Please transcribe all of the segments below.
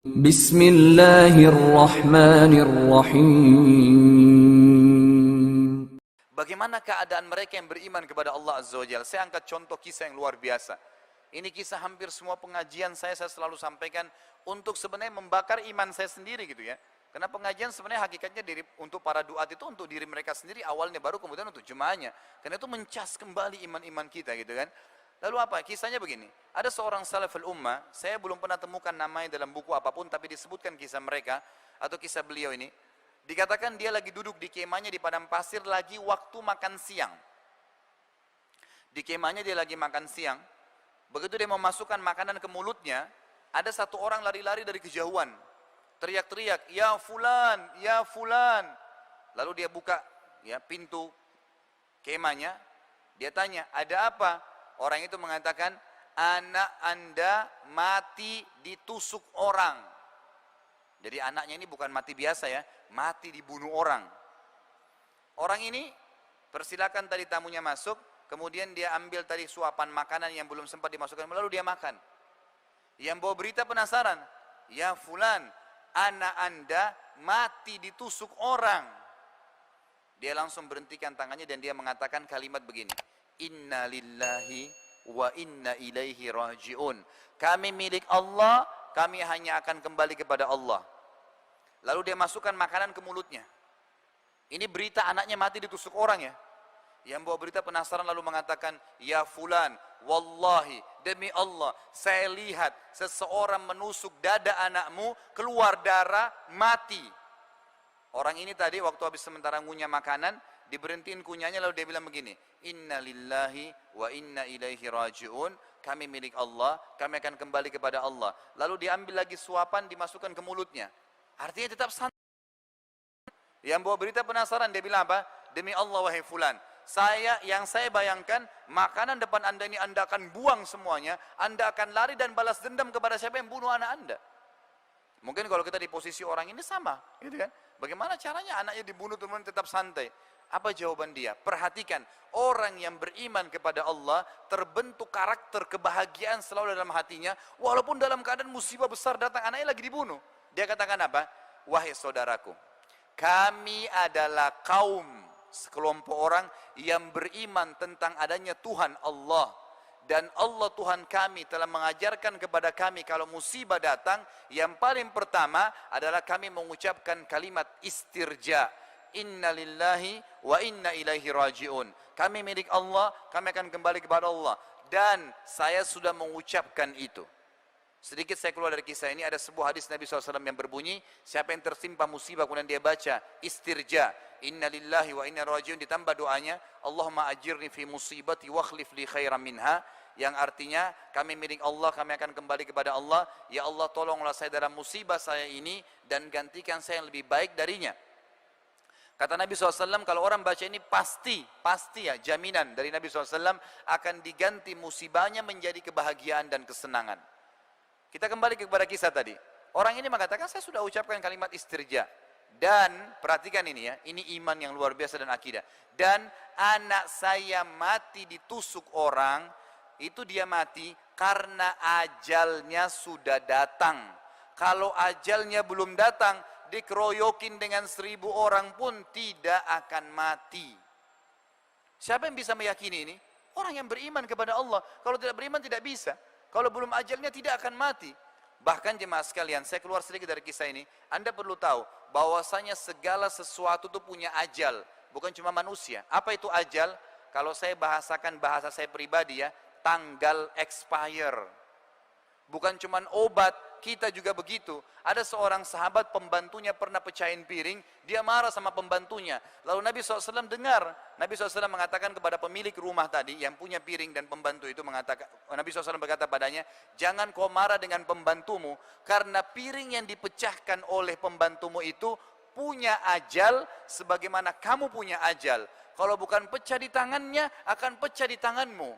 Bismillahirrahmanirrahim. Bagaimana keadaan mereka yang beriman kepada Allah Azza wa Jalla? Saya angkat contoh kisah yang luar biasa. Ini kisah hampir semua pengajian saya selalu sampaikan untuk sebenarnya membakar iman saya sendiri gitu ya. Karena pengajian sebenarnya hakikatnya untuk para duat itu untuk diri mereka sendiri awalnya, baru kemudian untuk jemaahnya. Karena itu mencas kembali iman-iman kita gitu kan. Lalu apa? Kisahnya begini. Ada seorang salaful ummah, saya belum pernah temukan namanya dalam buku apapun, tapi disebutkan kisah mereka atau kisah beliau ini. Dikatakan dia lagi duduk di kemahnya di padang pasir lagi waktu makan siang. Di kemahnya dia lagi makan siang. Begitu dia memasukkan makanan ke mulutnya, ada satu orang lari-lari dari kejauhan. Teriak-teriak, "Ya fulan, ya fulan." Lalu dia buka ya pintu kemahnya. Dia tanya, "Ada apa?" Orang itu mengatakan, "Anak Anda mati ditusuk orang." Jadi anaknya ini bukan mati biasa ya, mati dibunuh orang. Orang ini persilakan tadi tamunya masuk, kemudian dia ambil tadi suapan makanan yang belum sempat dimasukkan, lalu dia makan. Yang bawa berita penasaran, "Ya fulan, anak Anda mati ditusuk orang." Dia langsung berhentikan tangannya dan dia mengatakan kalimat begini, "Inna lillahi wa inna ilaihi raji'un." Kami milik Allah, kami hanya akan kembali kepada Allah. Lalu dia masukkan makanan ke mulutnya. Ini berita anaknya mati ditusuk orang ya. Yang bawa berita penasaran lalu mengatakan, "Ya fulan, wallahi, demi Allah, saya lihat seseorang menusuk dada anakmu, keluar darah, mati." Orang ini tadi waktu habis sementara ngunyah makanan, diberhentiin kunyahnya lalu dia bilang begini, "Inna lillahi wa inna ilaihi raji'un." Kami milik Allah, kami akan kembali kepada Allah. Lalu diambil lagi suapan, dimasukkan ke mulutnya. Artinya tetap santai. Yang bawa berita penasaran, dia bilang apa? "Demi Allah wahai fulan, yang saya bayangkan makanan depan Anda ini Anda akan buang semuanya, Anda akan lari dan balas dendam kepada siapa yang bunuh anak Anda." Mungkin kalau kita di posisi orang ini sama, gitu kan? Bagaimana caranya anaknya dibunuh teman tetap santai? Apa jawaban dia? Perhatikan, orang yang beriman kepada Allah terbentuk karakter kebahagiaan selalu dalam hatinya, walaupun dalam keadaan musibah besar datang anaknya lagi dibunuh. Dia katakan apa? "Wahai saudaraku, kami adalah kaum sekelompok orang yang beriman tentang adanya Tuhan Allah. Dan Allah Tuhan kami telah mengajarkan kepada kami kalau musibah datang, yang paling pertama adalah kami mengucapkan kalimat istirja. Inna lillahi wa inna ilaihi raji'un." Kami milik Allah, kami akan kembali kepada Allah. Dan saya sudah mengucapkan itu. Sedikit saya keluar dari kisah ini, ada sebuah hadis Nabi SAW yang berbunyi, siapa yang tertimpa musibah kemudian dia baca istirja, inna lillahi wa inna ilaihi raji'un, ditambah doanya, Allahumma ajirni fi musibati wa khlif li khairan minha, yang artinya kami milik Allah, kami akan kembali kepada Allah. Ya Allah, tolonglah saya dalam musibah saya ini dan gantikan saya yang lebih baik darinya. Kata Nabi SAW, kalau orang baca ini pasti ya, jaminan dari Nabi SAW akan diganti musibahnya menjadi kebahagiaan dan kesenangan. Kita kembali kepada kisah tadi. Orang ini mengatakan, saya sudah ucapkan kalimat istirja. Dan, perhatikan ini ya, ini iman yang luar biasa dan akidah. Dan anak saya mati ditusuk orang, itu dia mati karena ajalnya sudah datang. Kalau ajalnya belum datang, dikeroyokin dengan 1000 orang pun tidak akan mati. Siapa yang bisa meyakini ini? Orang yang beriman kepada Allah. Kalau tidak beriman tidak bisa. Kalau belum ajalnya tidak akan mati. Bahkan jemaah sekalian, saya keluar sedikit dari kisah ini. Anda perlu tahu bahwasanya segala sesuatu itu punya ajal. Bukan cuma manusia. Apa itu ajal? Kalau saya bahasakan bahasa saya pribadi ya, tanggal expire. Bukan cuma obat, kita juga begitu. Ada seorang sahabat pembantunya pernah pecahin piring, dia marah sama pembantunya. Lalu Nabi SAW dengar, Nabi SAW mengatakan kepada pemilik rumah tadi yang punya piring dan pembantu itu mengatakan, Nabi SAW berkata padanya, "Jangan kau marah dengan pembantumu, karena piring yang dipecahkan oleh pembantumu itu punya ajal sebagaimana kamu punya ajal. Kalau bukan pecah di tangannya, akan pecah di tanganmu.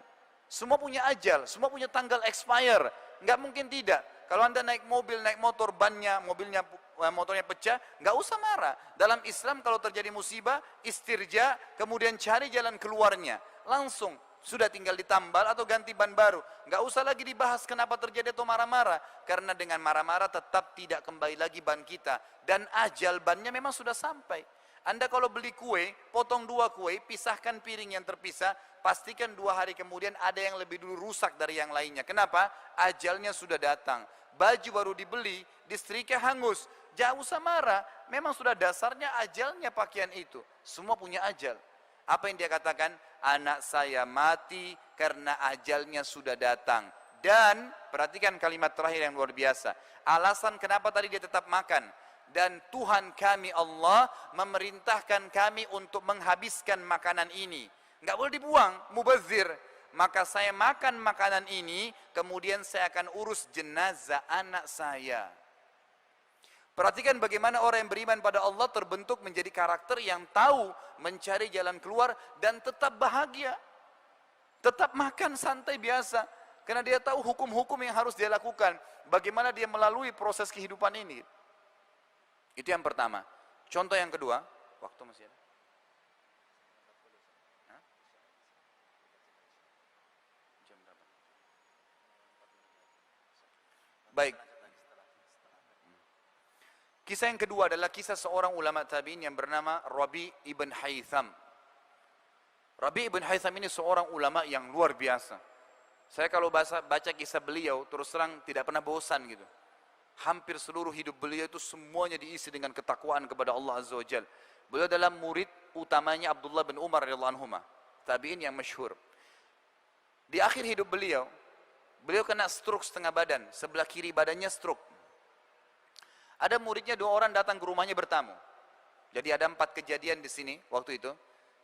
Semua punya ajal, semua punya tanggal expire. Nggak mungkin tidak. Kalau Anda naik mobil, naik motor, motornya pecah, nggak usah marah. Dalam Islam kalau terjadi musibah, istirja, kemudian cari jalan keluarnya. Langsung Sudah tinggal ditambal atau ganti ban baru. Nggak usah lagi dibahas kenapa terjadi atau marah-marah. Karena dengan marah-marah tetap tidak kembali lagi ban kita. Dan ajal bannya memang sudah sampai. Anda kalau beli kue, potong 2 kue, pisahkan piring yang terpisah, pastikan 2 hari kemudian ada yang lebih dulu rusak dari yang lainnya. Kenapa? Ajalnya sudah datang. Baju baru dibeli, disetrika hangus. Jangan usah marah, memang sudah dasarnya ajalnya pakaian itu. Semua punya ajal. Apa yang dia katakan? Anak saya mati karena ajalnya sudah datang. Dan perhatikan kalimat terakhir yang luar biasa. Alasan kenapa tadi dia tetap makan. Dan Tuhan kami Allah memerintahkan kami untuk menghabiskan makanan ini. Nggak boleh dibuang, mubazir. Maka saya makan makanan ini, kemudian saya akan urus jenazah anak saya. Perhatikan bagaimana orang yang beriman pada Allah terbentuk menjadi karakter yang tahu mencari jalan keluar dan tetap bahagia. Tetap makan santai biasa. Karena dia tahu hukum-hukum yang harus dia lakukan. Bagaimana dia melalui proses kehidupan ini. Itu yang pertama. Contoh yang kedua. Waktu masih ada? Hah? Jam berapa? Baik. Kisah yang kedua adalah kisah seorang ulama tabi'in yang bernama Rabi' ibn Haytham. Rabi' ibn Haytham ini seorang ulama yang luar biasa. Saya kalau baca kisah beliau, terus terang tidak pernah bosan gitu. Hampir seluruh hidup beliau itu semuanya diisi dengan ketakwaan kepada Allah Azza wa Jal. Beliau adalah murid utamanya Abdullah bin Umar radhiyallahu anhuma, tabi'in yang masyhur. Di akhir hidup beliau kena stroke setengah badan, sebelah kiri badannya stroke. Ada muridnya 2 orang datang ke rumahnya bertamu. Jadi ada 4 kejadian di sini waktu itu.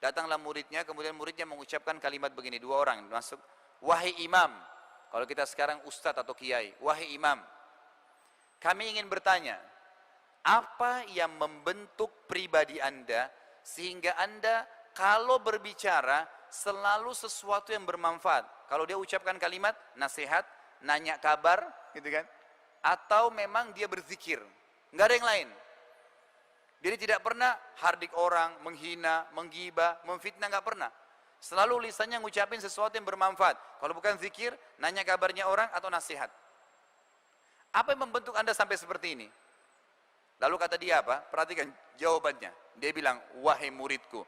Datanglah muridnya, kemudian muridnya mengucapkan kalimat begini, 2 orang masuk. Wahai imam, kalau kita sekarang ustadz atau kiai, wahai imam, kami ingin bertanya, apa yang membentuk pribadi anda sehingga anda kalau berbicara selalu sesuatu yang bermanfaat. Kalau dia ucapkan kalimat nasihat, nanya kabar, gitu kan? Atau memang dia berzikir. Nggak ada yang lain. Jadi tidak pernah hardik orang, menghina, menggibah, memfitnah, nggak pernah. Selalu lisannya ngucapin sesuatu yang bermanfaat. Kalau bukan zikir, nanya kabarnya orang atau nasihat. Apa yang membentuk anda sampai seperti ini? Lalu kata dia apa? Perhatikan jawabannya. Dia bilang, wahai muridku,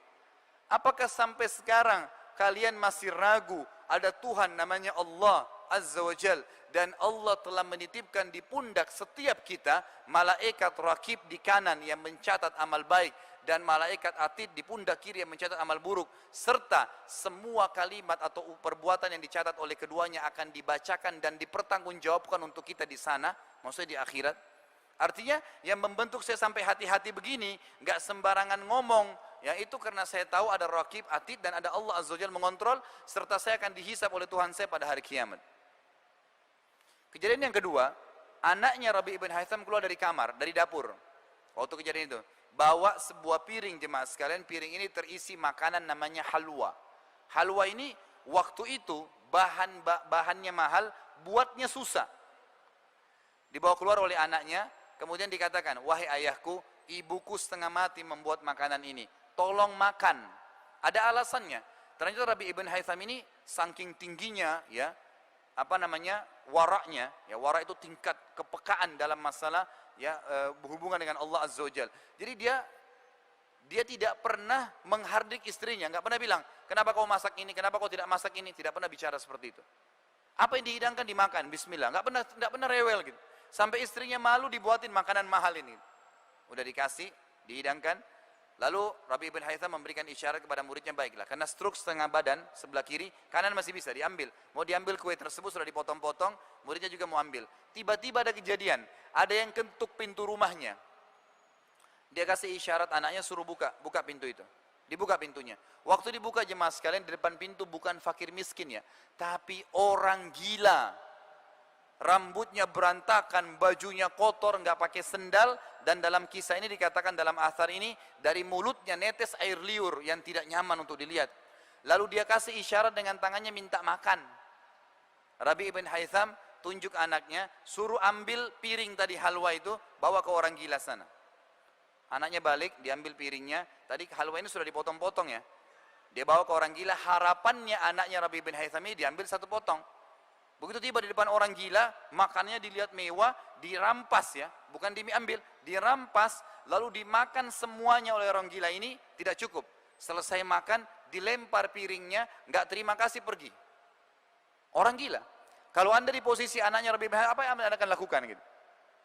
apakah sampai sekarang kalian masih ragu ada Tuhan namanya Allah Azza wa Jal, dan Allah telah menitipkan di pundak setiap kita malaikat rakib di kanan yang mencatat amal baik dan malaikat atid di pundak kiri yang mencatat amal buruk, serta semua kalimat atau perbuatan yang dicatat oleh keduanya akan dibacakan dan dipertanggungjawabkan untuk kita di sana, maksudnya di akhirat. Artinya yang membentuk saya sampai hati-hati begini, nggak sembarangan ngomong, ya itu karena saya tahu ada rakib atid dan ada Allah Azza wa Jalla mengontrol, serta saya akan dihisab oleh Tuhan saya pada hari kiamat. Kejadian yang kedua, anaknya Rabi' ibn Haytham keluar dari kamar, dari dapur. Waktu kejadian itu, bawa sebuah piring jemaah sekalian, piring ini terisi makanan namanya halwa. Halwa ini waktu itu bahannya mahal, buatnya susah. Dibawa keluar oleh anaknya, kemudian dikatakan, wahai ayahku, ibuku setengah mati membuat makanan ini, tolong makan. Ada alasannya. Ternyata Rabi' ibn Haytham ini saking tingginya, ya, waraknya, ya, warak itu tingkat kepekaan dalam masalah, ya, berhubungan dengan Allah Azza wa Jal. Jadi dia tidak pernah menghardik istrinya, nggak pernah bilang, kenapa kau masak ini, kenapa kau tidak masak ini, tidak pernah bicara seperti itu. Apa yang dihidangkan dimakan, bismillah, nggak pernah rewel gitu. Sampai istrinya malu dibuatin makanan mahal ini. Udah dikasih, dihidangkan. Lalu Rabi' ibn Haytham memberikan isyarat kepada muridnya, baiklah, karena stroke setengah badan, sebelah kiri, kanan masih bisa diambil. Mau diambil kue tersebut sudah dipotong-potong, muridnya juga mau ambil. Tiba-tiba ada kejadian, ada yang ketuk pintu rumahnya. Dia kasih isyarat anaknya suruh buka pintu itu. Dibuka pintunya. Waktu dibuka jemaah sekalian, di depan pintu bukan fakir miskin ya, tapi orang gila. Rambutnya berantakan, bajunya kotor, nggak pakai sendal, dan dalam kisah ini dikatakan dalam athar ini dari mulutnya netes air liur yang tidak nyaman untuk dilihat. Lalu dia kasih isyarat dengan tangannya minta makan. Rabi' ibn Haytham tunjuk anaknya, suruh ambil piring tadi halwa itu, bawa ke orang gila sana. Anaknya balik, diambil piringnya. Tadi halwa ini sudah dipotong-potong ya, Dia bawa ke orang gila, harapannya anaknya Rabi bin Haytham ini diambil satu potong. Begitu tiba di depan orang gila, makannya dilihat mewah, dirampas ya, bukan diambil, dirampas, lalu dimakan semuanya oleh orang gila ini, tidak cukup. Selesai makan, dilempar piringnya, nggak terima kasih, pergi. Orang gila. Kalau anda di posisi anaknya Rabi bin Haytham, apa yang anda akan lakukan gitu?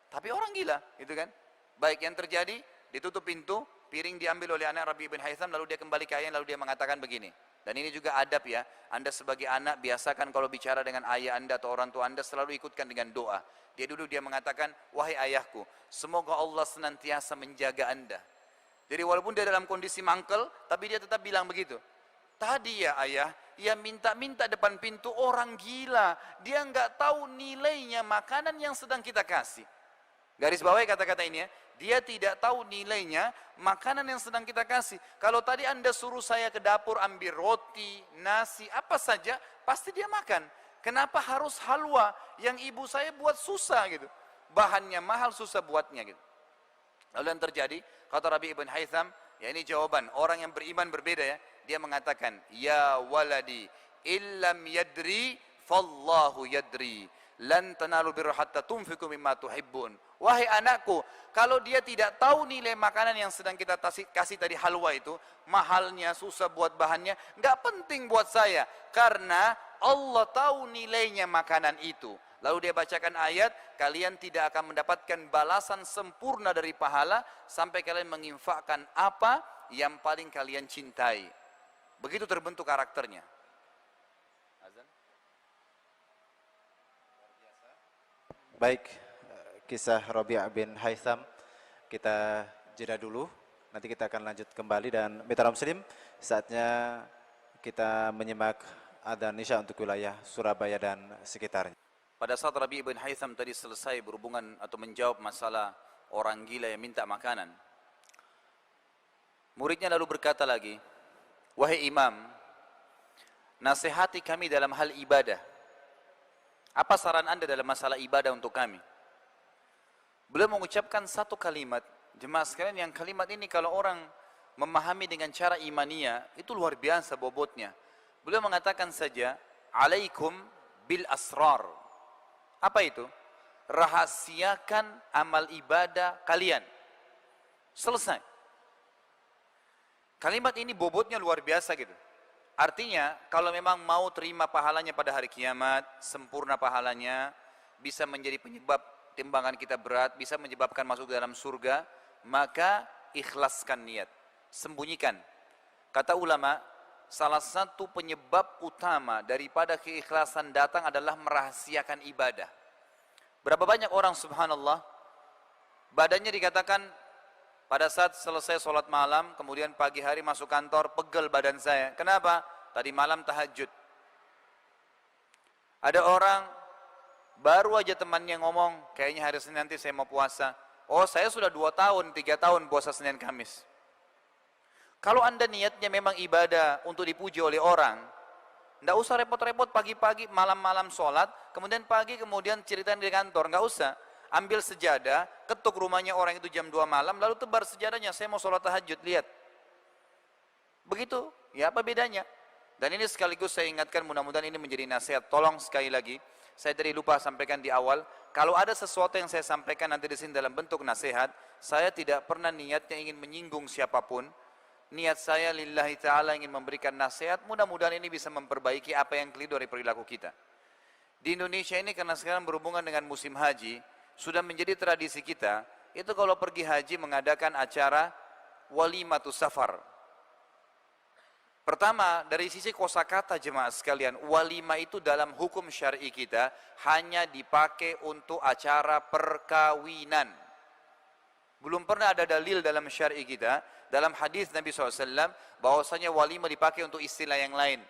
Tapi orang gila, gitu kan? Baik, yang terjadi, ditutup pintu, piring diambil oleh anak Rabi bin Haytham, lalu dia kembali ke ayah, lalu dia mengatakan begini. Dan ini juga adab ya, anda sebagai anak biasakan kalau bicara dengan ayah anda atau orang tua anda selalu ikutkan dengan doa. Dia mengatakan, wahai ayahku, semoga Allah senantiasa menjaga anda. Jadi walaupun dia dalam kondisi mangkel, tapi dia tetap bilang begitu. Tadi ya ayah, ya minta-minta depan pintu orang gila. Dia nggak tahu nilainya makanan yang sedang kita kasih. Garis bawahi kata-kata ini ya. Dia tidak tahu nilainya makanan yang sedang kita kasih. Kalau tadi anda suruh saya ke dapur ambil roti, nasi, apa saja, pasti dia makan. Kenapa harus halwa yang ibu saya buat susah gitu. Bahannya mahal, susah buatnya gitu. Lalu yang terjadi, kata Rabi ibn Haytham, ya ini jawaban, orang yang beriman berbeda ya. Dia mengatakan, ya waladi, illam yadri, fallahu yadri. Lan tanalu birra hatta tunfiqu mimma tuhibbun. Wahai anakku, kalau dia tidak tahu nilai makanan yang sedang kita kasih tadi halwa itu, mahalnya, susah buat bahannya, nggak penting buat saya, karena Allah tahu nilainya makanan itu. Lalu dia bacakan ayat, kalian tidak akan mendapatkan balasan sempurna dari pahala sampai kalian menginfakkan apa yang paling kalian cintai. Begitu terbentuk karakternya. Baik, kisah Rabi' bin Haytham kita jeda dulu. Nanti kita akan lanjut kembali dan mitra muslim, saatnya kita menyimak adzan Isya untuk wilayah Surabaya dan sekitarnya. Pada saat Rabi' bin Haytham tadi selesai berhubungan atau menjawab masalah orang gila yang minta makanan, muridnya lalu berkata lagi, wahai imam, nasihati kami dalam hal ibadah. Apa saran anda dalam masalah ibadah untuk kami? Beliau mengucapkan satu kalimat, jemaah sekalian, yang kalimat ini kalau orang memahami dengan cara imania, itu luar biasa bobotnya. Beliau mengatakan saja, alaikum bil asrar. Apa itu? Rahasiakan amal ibadah kalian. Selesai. Kalimat ini bobotnya luar biasa gitu. Artinya, kalau memang mau terima pahalanya pada hari kiamat, sempurna pahalanya, bisa menjadi penyebab timbangan kita berat, bisa menyebabkan masuk ke dalam surga, maka ikhlaskan niat, sembunyikan. Kata ulama, salah satu penyebab utama daripada keikhlasan datang adalah merahasiakan ibadah. Berapa banyak orang subhanallah, badannya dikatakan, pada saat selesai sholat malam, kemudian pagi hari masuk kantor, pegel badan saya. Kenapa? Tadi malam tahajud. Ada orang, baru aja temannya ngomong, kayaknya hari Senin nanti saya mau puasa. Oh, saya sudah 2 tahun, 3 tahun puasa Senin Kamis. Kalau anda niatnya memang ibadah untuk dipuji oleh orang, tidak usah repot-repot pagi-pagi, malam-malam sholat, kemudian pagi, kemudian ceritain di kantor, nggak usah. Ambil sejadah, ketuk rumahnya orang itu jam 2 malam, lalu tebar sejadahnya, saya mau sholat tahajud, lihat. Begitu, ya apa bedanya? Dan ini sekaligus saya ingatkan, mudah-mudahan ini menjadi nasihat. Tolong sekali lagi, saya tadi lupa sampaikan di awal, kalau ada sesuatu yang saya sampaikan nanti di sini dalam bentuk nasihat, saya tidak pernah niatnya ingin menyinggung siapapun. Niat saya lillahi ta'ala ingin memberikan nasihat, mudah-mudahan ini bisa memperbaiki apa yang keliru dari perilaku kita. Di Indonesia ini karena sekarang berhubungan dengan musim haji, sudah menjadi tradisi kita, itu kalau pergi haji mengadakan acara walimatus safar. Pertama, dari sisi kosakata jemaah sekalian, walima itu dalam hukum syar'i kita hanya dipakai untuk acara perkawinan. Belum pernah ada dalil dalam syar'i kita, dalam hadis Nabi SAW, bahwasanya walima dipakai untuk istilah yang lain.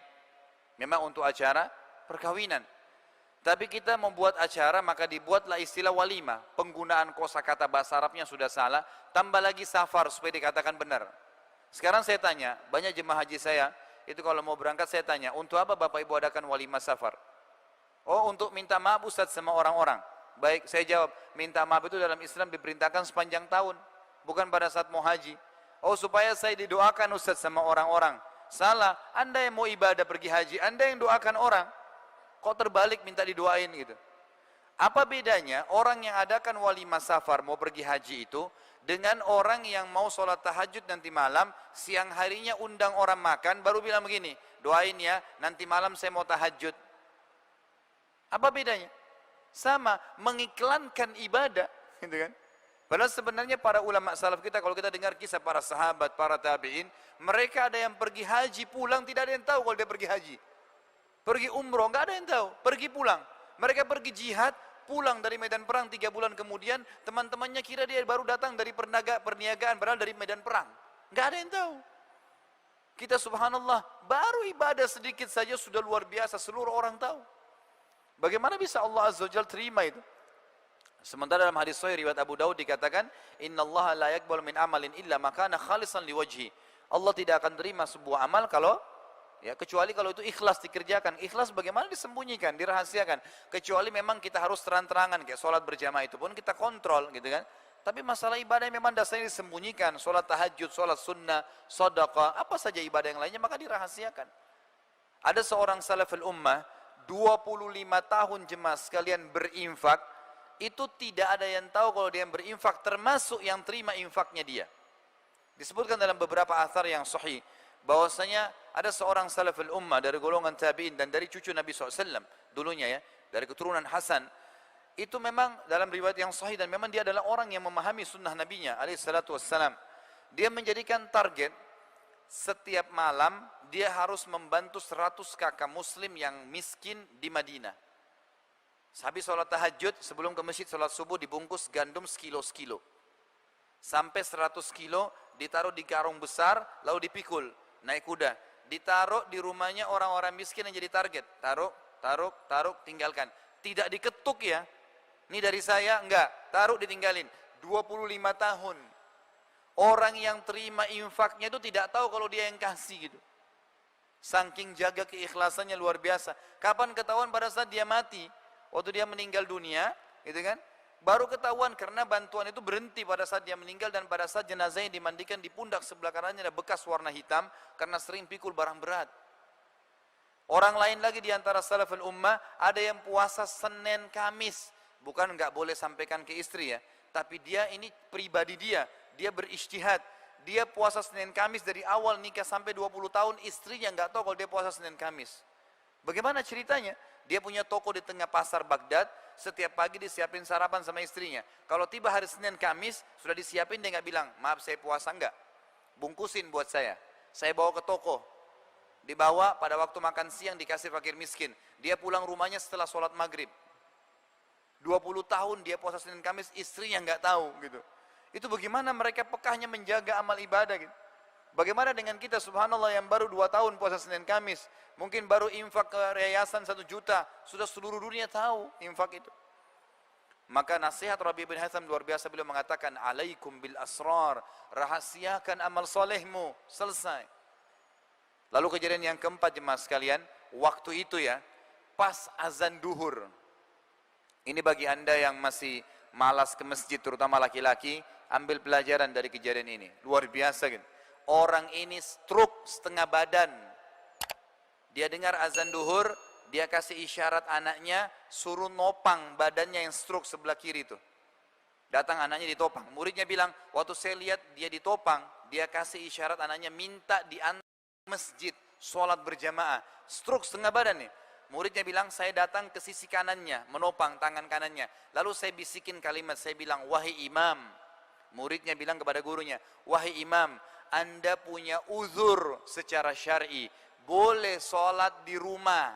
Memang untuk acara perkawinan. Tapi kita membuat acara, maka dibuatlah istilah walima. Penggunaan kosakata bahasa Arabnya sudah salah, tambah lagi safar supaya dikatakan benar. Sekarang saya tanya, banyak jemaah haji saya, itu kalau mau berangkat saya tanya, untuk apa Bapak Ibu adakan walima safar? Oh, untuk minta maaf Ustaz sama orang-orang. Baik, saya jawab, minta maaf itu dalam Islam diperintahkan sepanjang tahun, bukan pada saat mau haji. Oh, supaya saya didoakan Ustaz sama orang-orang. Salah. Anda yang mau ibadah pergi haji, Anda yang doakan orang. Kok terbalik minta didoain gitu? Apa bedanya orang yang adakan walimah safar mau pergi haji itu dengan orang yang mau sholat tahajud nanti malam, siang harinya undang orang makan, baru bilang begini, doain ya, nanti malam saya mau tahajud. Apa bedanya? Sama, mengiklankan ibadah, gitu kan? Padahal sebenarnya para ulama salaf kita, kalau kita dengar kisah para sahabat, para tabi'in, mereka ada yang pergi haji pulang, tidak ada yang tahu kalau dia pergi haji. Pergi umroh, nggak ada yang tahu, pergi pulang. Mereka pergi jihad, pulang dari medan perang 3 bulan kemudian, teman-temannya kira dia baru datang dari perniagaan, padahal dari medan perang. Nggak ada yang tahu. Kita subhanallah, baru ibadah sedikit saja sudah luar biasa, seluruh orang tahu. Bagaimana bisa Allah Azza wa Jalla terima itu? Sementara dalam hadis sahih riwayat Abu Daud dikatakan, "Innallaha la yaqbalu min amalin illa ma kana khalisan liwajhi." Allah tidak akan terima sebuah amal kalau kecuali kalau itu ikhlas dikerjakan. Ikhlas bagaimana disembunyikan, dirahasiakan. Kecuali memang kita harus terang-terangan, kayak sholat berjamaah itu pun kita kontrol gitu kan. Tapi masalah ibadah yang memang dasarnya disembunyikan, sholat tahajud, sholat sunnah, sedekah, apa saja ibadah yang lainnya maka dirahasiakan. Ada seorang salaful ummah, 25 tahun jemaah sekalian berinfak, itu tidak ada yang tahu kalau dia berinfak, termasuk yang terima infaknya dia. Disebutkan dalam beberapa athar yang sahih, bahwasanya ada seorang salaful ummah dari golongan tabi'in dan dari cucu Nabi SAW dulunya ya, dari keturunan Hasan, itu memang dalam riwayat yang sahih dan memang dia adalah orang yang memahami sunnah Nabinya alaihissalatu wassalam. Dia menjadikan target setiap malam dia harus membantu 100 kakak muslim yang miskin di Madinah. Habis sholat tahajud, sebelum ke masjid sholat subuh dibungkus gandum sekilo-sekilo. Sampai 100 kilo ditaruh di karung besar lalu dipikul. Naik kuda, ditaruh di rumahnya orang-orang miskin yang jadi target. Taruh, tinggalkan. Tidak diketuk ya. Ini dari saya, enggak. Taruh, ditinggalin. 25 tahun. Orang yang terima infaknya itu tidak tahu kalau dia yang kasih gitu. Saking jaga keikhlasannya luar biasa. Kapan ketahuan? Pada saat dia mati. Waktu dia meninggal dunia, gitu kan? Baru ketahuan karena bantuan itu berhenti pada saat dia meninggal dan pada saat jenazahnya dimandikan di pundak sebelah kanannya ada bekas warna hitam karena sering pikul barang berat. Orang lain lagi di antara salaful ummah ada yang puasa Senin Kamis, bukan enggak boleh sampaikan ke istri ya, tapi dia ini pribadi dia berijtihad. Dia puasa Senin Kamis dari awal nikah sampai 20 tahun, istrinya enggak tahu kalau dia puasa Senin Kamis. Bagaimana ceritanya? Dia punya toko di tengah pasar Baghdad, setiap pagi disiapin sarapan sama istrinya. Kalau tiba hari Senin Kamis, sudah disiapin, dia nggak bilang, maaf saya puasa enggak. Bungkusin buat saya bawa ke toko. Dibawa pada waktu makan siang dikasih fakir miskin. Dia pulang rumahnya setelah sholat maghrib. 20 tahun dia puasa Senin Kamis, istrinya nggak tahu gitu. Itu bagaimana mereka pekahnya menjaga amal ibadah gitu. Bagaimana dengan kita subhanallah yang baru 2 tahun puasa Senin Kamis, mungkin baru infak ke yayasan 1 juta, sudah seluruh dunia tahu infak itu. Maka nasihat Rabi' bin Haytham luar biasa, beliau mengatakan, alaikum bil asrar, rahasiakan amal solehmu, selesai. Lalu kejadian yang keempat jemaah sekalian, waktu itu ya, pas azan duhur. Ini bagi anda yang masih malas ke masjid, terutama laki-laki, ambil pelajaran dari kejadian ini, luar biasa gitu. Orang ini stroke setengah badan. Dia dengar azan duhur, dia kasih isyarat anaknya, suruh nopang badannya yang stroke sebelah kiri itu. Datang anaknya ditopang. Muridnya bilang, waktu saya lihat dia ditopang, dia kasih isyarat anaknya minta diantar masjid, sholat berjamaah. Stroke setengah badan nih. Muridnya bilang, saya datang ke sisi kanannya, menopang tangan kanannya. Lalu saya bisikin kalimat, saya bilang, wahai imam. Muridnya bilang kepada gurunya, wahai imam, Anda punya uzur secara syar'i, boleh sholat di rumah.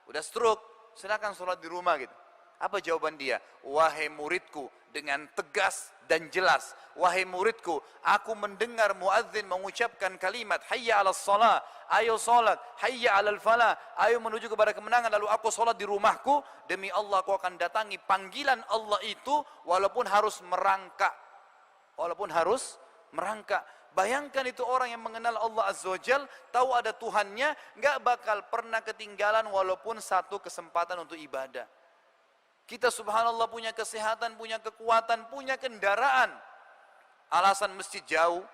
Udah stroke, silakan sholat di rumah gitu. Apa jawaban dia? Wahai muridku, dengan tegas dan jelas, wahai muridku, aku mendengar muadzin mengucapkan kalimat hayya 'alas shalah, ayo sholat, hayya 'alal falah, ayo menuju kepada kemenangan, lalu aku sholat di rumahku, demi Allah aku akan datangi panggilan Allah itu walaupun harus merangkak. Bayangkan itu orang yang mengenal Allah Azza wa Jal, tahu ada Tuhannya, nggak bakal pernah ketinggalan walaupun satu kesempatan untuk ibadah. Kita subhanallah punya kesehatan, punya kekuatan, punya kendaraan. Alasan masjid jauh,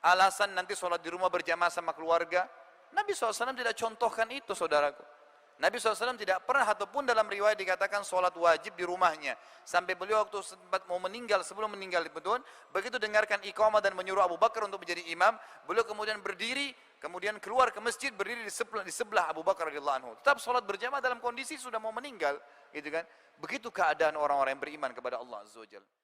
alasan nanti sholat di rumah berjamaah sama keluarga. Nabi SAW tidak contohkan itu, saudaraku. Nabi SAW tidak pernah, ataupun dalam riwayat dikatakan sholat wajib di rumahnya. Sampai beliau waktu sempat mau meninggal, sebelum meninggal begitu dengarkan iqamah dan menyuruh Abu Bakar untuk menjadi imam, beliau kemudian berdiri, kemudian keluar ke masjid, berdiri di sebelah Abu Bakar radhiyallahu anhu. Tetap sholat berjamaah dalam kondisi sudah mau meninggal, gitu kan? Begitu keadaan orang-orang yang beriman kepada Allah Azza wa Jalla.